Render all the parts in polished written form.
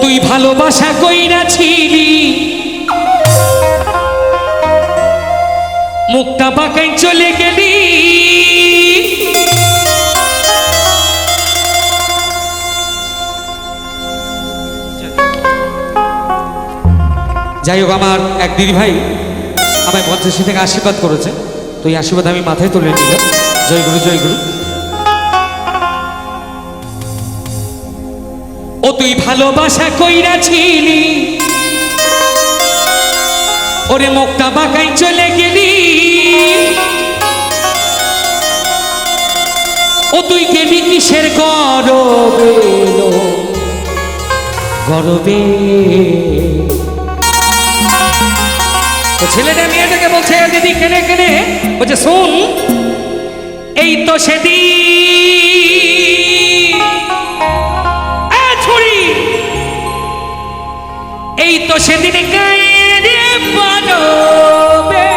তুই ভালোবাসা কইরাছিলি মুখটা বাঁকাই চলে গেলি যাই হোক আমার এক দিদি ভাই আমায় পঞ্চাশী থেকে আশীর্বাদ করেছে তো এই আশীর্বাদ আমি মাথায় তুলে নিলাম জয় গুরু জয় গুরু ও তুই ভালোবাসা কইরাছিলি ওরে মুখটা বাঁকাই চলে গেলি ও তুই গেলি কিসের গরবে গরবে তো ছেলেটা মেয়েটাকে বলছে দিদি কেনে কেনে বলছে শোন এই তো সেদিন এই তো সেদিন গায়ে পারবে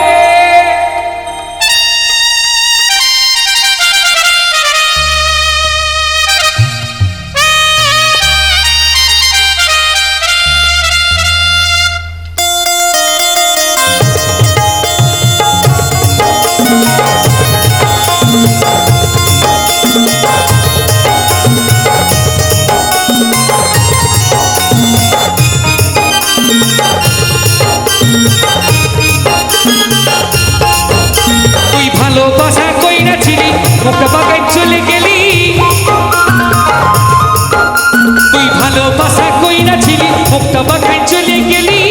ভালোবাসা কইরাছিলি মুখটা বাঁকাই চলে গেলি তুই ভালোবাসা কইরাছিলি মুখটা বাঁকাই চলে গেলি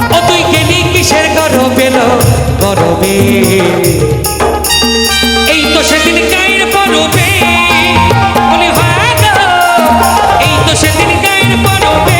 ও তুই গেলি কিসের গরবে গরবে এই তো সেদিন গায়ের পরবে বলে হয় এই তো সেদিন গায়ের পরবে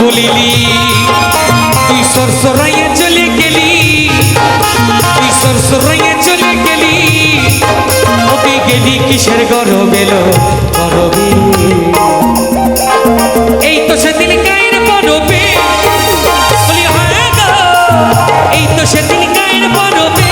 বলিলি তুই সরসরাইয়ে চলে গেলি তুই সরসরাইয়ে চলে গেলি ওকে গেলি কিসের গরবে গরবে এই তো সেদিন গায়ের পরবে বলি হয় এই তো সেদিন গায়ের পরবে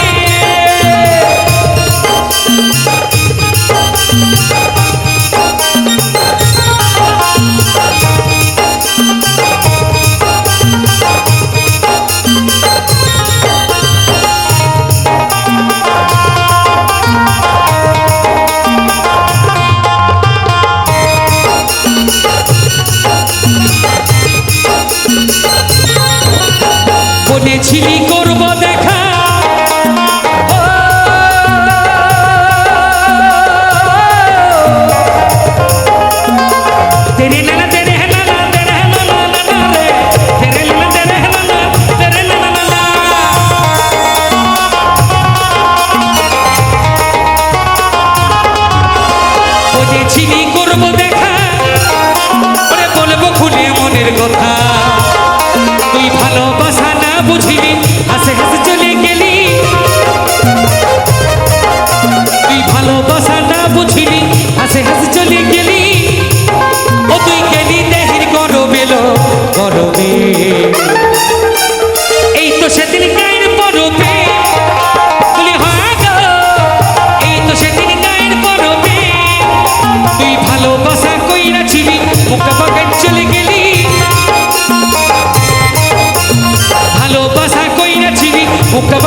বলেছিলি করব দেখা তেরে নানা তেরে নানা তেরে নানা রে তেরে নানা তেরে নানা তেরে নানা বলেছিলি করব দেখা ওরে বলবো খুলে মনের কথা তুই ভালোবাসা না বুঝিলি হাসে হাসে চলে গেলি তুই ভালোবাসা না বুঝিলি হাসে হাসে চলে গেলি ও তুই গেলি দেহির গরবে গরবে এই তো সেদিন গায়ের পরবে বলি হয় এই তো সেদিন গায়ের পরবে তুই ভালোবাসা কইরাছিলি মুখটা বাঁকাই চলে গেলি ভালোবাসা কইরাছিলি মুখটা